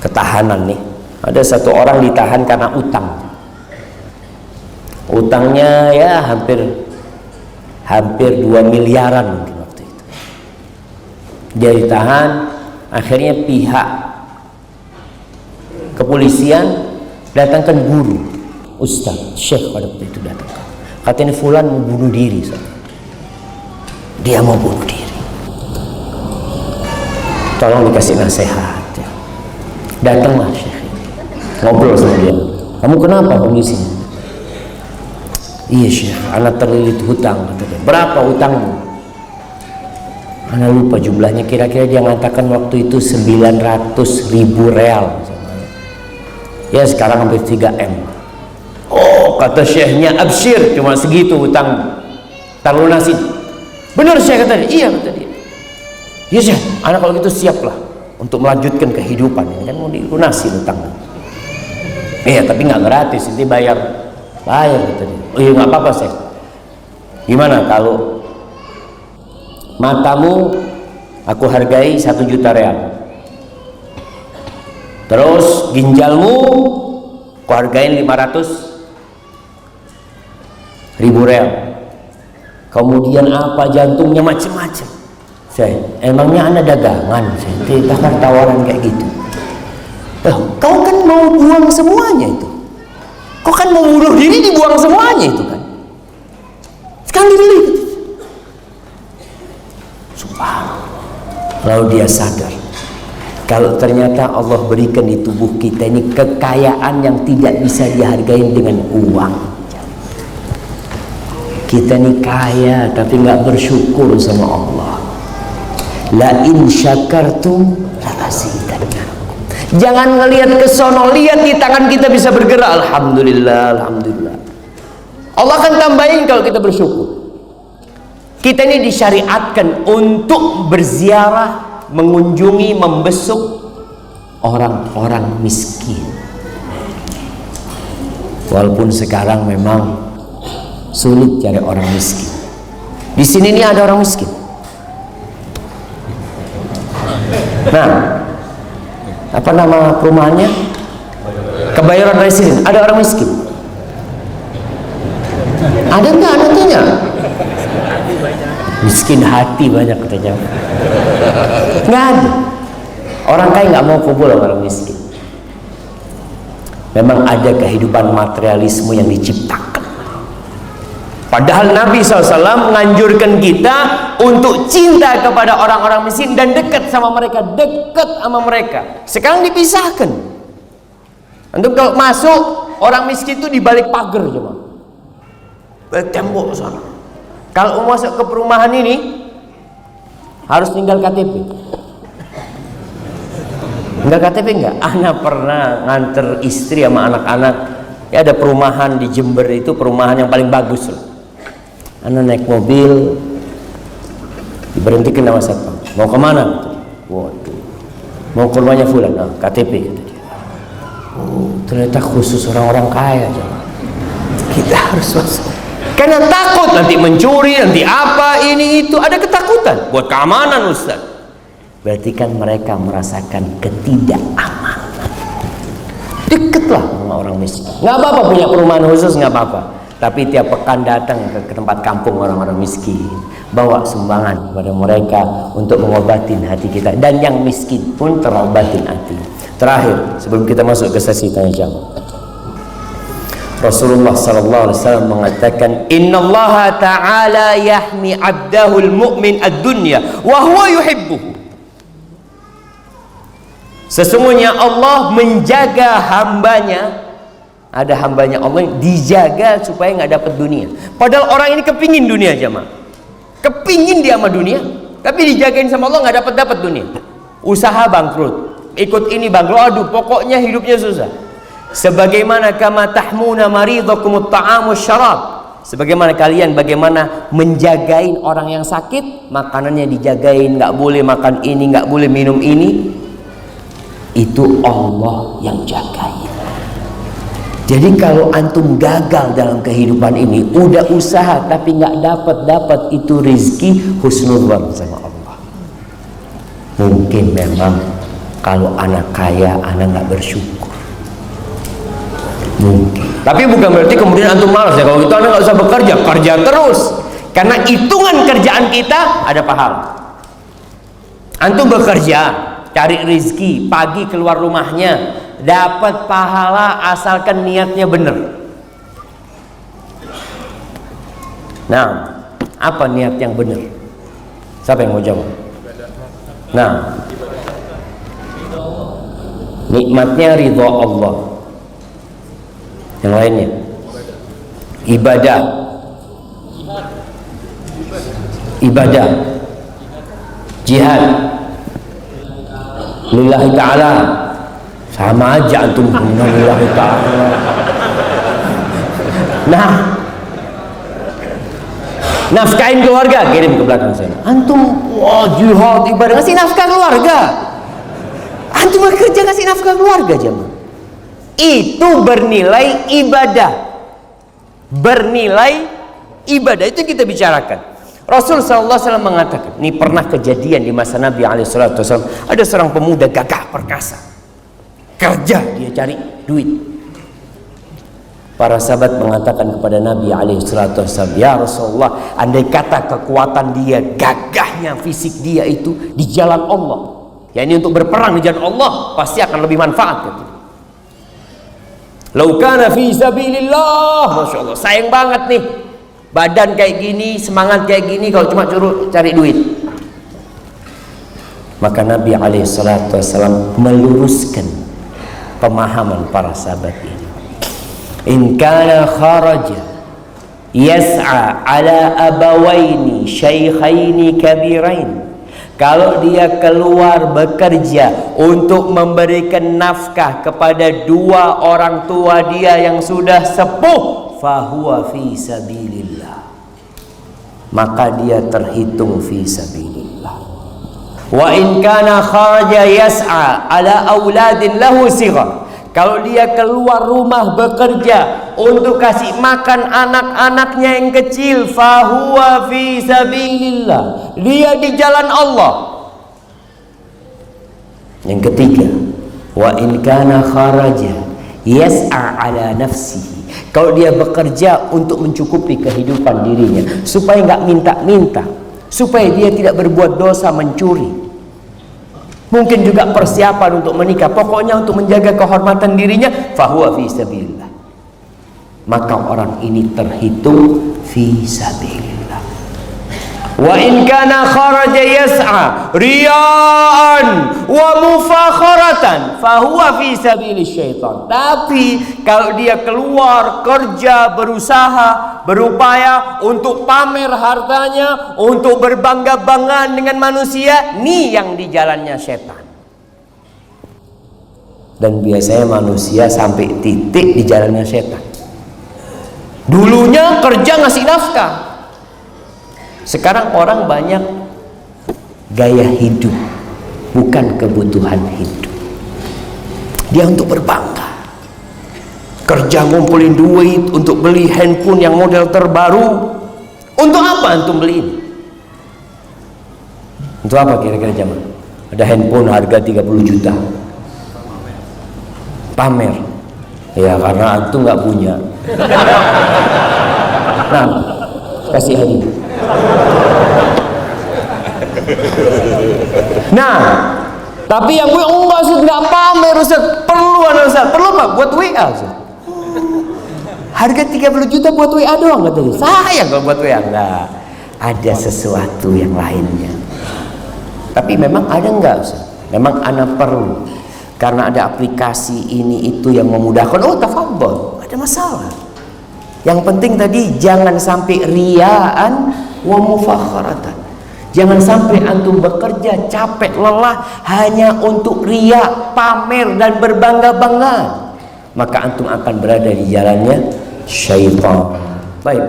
ketahanan nih. Ada satu orang ditahan karena utang. Utangnya ya hampir 2 miliaran mungkin waktu itu. Dia ditahan, akhirnya pihak kepolisian datangkan guru, ustaz, syekh pada waktu itu datang. Katanya fulan mau bunuh diri, dia mau bunuh diri. Tolong dikasih nasihat. Datanglah syekh, ngobrol sama dia. Kamu kenapa kondisinya? Iya syekh, anak terlilit hutang. Berapa hutangmu? Anak lupa jumlahnya, kira-kira dia mengatakan waktu itu 900.000 real. Ya sekarang hampir 3M. Oh, kata syekhnya, absyir, cuma segitu hutang, terlunasin. Benar syekh kata dia. Iya kata dia. Iya syekh, anak kalau gitu siaplah untuk melanjutkan kehidupan. Kan mau dilunasi hutangnya. Iya tapi nggak gratis, nanti bayar kata dia. Oh iya nggak apa-apa syekh. Gimana kalau matamu aku hargai 1 juta real, terus ginjalmu aku hargain 500.000 real, kemudian apa jantungnya macam-macam. Saya emangnya anda dagangan? Saya tidak tawaran kayak gitu. Kau kan mau buang semuanya itu, kau kan mau bunuh diri, dibuang semuanya itu kan, sekarang dibeli. Lalu dia sadar kalau ternyata Allah berikan di tubuh kita ini kekayaan yang tidak bisa dihargai dengan uang. Kita ini kaya tapi nggak bersyukur sama Allah. La in syakartum la azidannakum. Jangan ngelihat ke sono, lihat di tangan kita bisa bergerak. Alhamdulillah, alhamdulillah. Allah akan tambahin kalau kita bersyukur. Kita ini disyariatkan untuk berziarah, mengunjungi, membesuk orang-orang miskin. Walaupun sekarang memang sulit cari orang miskin. Di sini nih ada orang miskin. Nah, apa nama perumahannya? Kebayoran Residence. Ada orang miskin. Ada nggak anaknya? Miskin hati banyak katanya. Nggak ada. Orang kaya nggak mau kumpul sama orang miskin. Memang ada kehidupan materialisme yang diciptakan. Padahal Nabi SAW menganjurkan kita untuk cinta kepada orang-orang miskin dan dekat sama mereka, Sekarang dipisahkan. Untuk kalau masuk orang miskin itu di balik pagar cuma, balik tembok sana. Kalau mau masuk ke perumahan ini harus tinggal KTP. Enggak KTP enggak? Anak pernah nganter istri sama anak-anak. Ya ada perumahan di Jember itu perumahan yang paling bagus loh. Anak naik mobil, diberhentikan sama satpam. Mau kemana? Waduh, mau ke rumahnya fulan. Nah, KTP kata dia. Oh, ternyata khusus orang-orang kaya aja. Kita harus masuk. Karena takut nanti mencuri, nanti apa, ini itu, ada ketakutan buat keamanan Ustaz. Berarti kan mereka merasakan ketidakamanan. Deketlah sama orang miskin. Nggak apa-apa punya perumahan khusus, nggak apa-apa. Tapi tiap pekan datang ke tempat kampung orang-orang miskin, bawa sumbangan kepada mereka untuk mengobatin hati kita. Dan yang miskin pun terobatin hati. Terakhir, sebelum kita masuk ke sesi tanya jawab, Rasulullah SAW mengatakan, Innallaha ta'ala yahmi abdahul mu'min ad-dunya wa huwa yuhibbuhu. Sesungguhnya Allah menjaga hambanya Ada hambanya Allah yang dijaga supaya nggak dapat dunia. Padahal orang ini kepingin dunia jamaah. Kepingin dia sama dunia, tapi dijagain sama Allah nggak dapat dunia. Usaha bangkrut, ikut ini bangkrut, aduh pokoknya hidupnya susah. Sebagaimana kama tahmuna maridhakumut ta'amu syarab. Sebagaimana kalian bagaimana menjagain orang yang sakit, makanannya dijagain, nggak boleh makan ini, nggak boleh minum ini. Itu Allah yang jagain. Jadi kalau antum gagal dalam kehidupan ini, udah usaha tapi nggak dapat itu rezeki, husnudzon sama Allah. Mungkin memang kalau anak kaya, anak nggak bersyukur. Mungkin. Tapi bukan berarti kemudian antum malas ya. Kalau gitu anak nggak usah bekerja, kerja terus. Karena hitungan kerjaan kita ada pahala. Antum bekerja, cari rezeki, pagi keluar rumahnya, dapat pahala asalkan niatnya benar. Nah, apa niat yang benar? Siapa yang mau jawab? Nah, nikmatnya ridha Allah. Yang lainnya ibadah, jihad lillahi ta'ala. Sama aja antum lillahi ta'ala. Nah, nafkahin keluarga, kirim ke belakang saya. Antum jihad, ibadah, ngasih nafkah keluarga. Antum bekerja ngasih nafkah keluarga jemaah. Itu bernilai ibadah. Bernilai ibadah, itu yang kita bicarakan. Rasul SAW mengatakan, ini pernah kejadian di masa Nabi SAW. Ada seorang pemuda gagah perkasa, kerja, dia cari duit. Para sahabat mengatakan kepada Nabi SAW, ya Rasulullah, andai kata kekuatan dia, gagahnya, fisik dia itu di jalan Allah, ya ini untuk berperang di jalan Allah, pasti akan lebih manfaat gitu. Lau kana fi sabilillah, Masya Allah, sayang banget nih badan kayak gini, semangat kayak gini, kalau cuma cari duit. Maka Nabi SAW meluruskan pemahaman para sahabat ini. In kana kharaja yas'a ala abawaini syaikhaini kabirain, kalau dia keluar bekerja untuk memberikan nafkah kepada dua orang tua dia yang sudah sepuh, fahuwa fi sabilillah, maka dia terhitung fi sabilillah. Wa in kana kharaja yas'a ala auladin lahu sighar, kalau dia keluar rumah bekerja untuk kasih makan anak-anaknya yang kecil, fahuwa fi sabilillah, dia di jalan Allah. Yang ketiga, wa in kana kharaja yas'a ala nafsihi, kalau dia bekerja untuk mencukupi kehidupan dirinya, supaya nggak minta-minta, supaya dia tidak berbuat dosa mencuri, mungkin juga persiapan untuk menikah, pokoknya untuk menjaga kehormatan dirinya, fahuwa fi sabilillah, maka orang ini terhitung fi sabilillah. Wa in kana kharaja yas'a riya'an wa mufakharatan, fahuwa fi sabilis syaitan. Tapi kalau dia keluar kerja, berusaha, berupaya untuk pamer hartanya, untuk berbangga-banggaan dengan manusia, ini yang di jalannya setan. Dan biasanya manusia sampai titik di jalannya setan. Dulunya kerja ngasih nafkah, sekarang orang banyak gaya hidup, bukan kebutuhan hidup. Dia untuk berbangga, kerja ngumpulin duit untuk beli handphone yang model terbaru. Untuk apa antum beli ini? Untuk apa kira-kira jamaah? Ada handphone harga 30 juta, pamer. Ya karena antum nggak punya. Nah, kasih hadiah. Nah, tapi yang gue enggak Ustaz, enggak pamer Ustaz. Perlu ada Ustaz. Perlu apa? Buat WA Ustaz. Harga 30 juta buat WA doang katanya. Sayang kalau buat WA. Enggak. Ada sesuatu yang lainnya. Tapi memang ada enggak Ustaz? Memang anak perlu. Karena ada aplikasi ini itu yang memudahkan. Oh, tafadhol. ada masalah. Yang penting tadi jangan sampai riaan wa mufakharatan. Jangan sampai antum bekerja capek lelah hanya untuk ria, pamer dan berbangga-bangga. Maka antum akan berada di jalannya syaitan. Baik.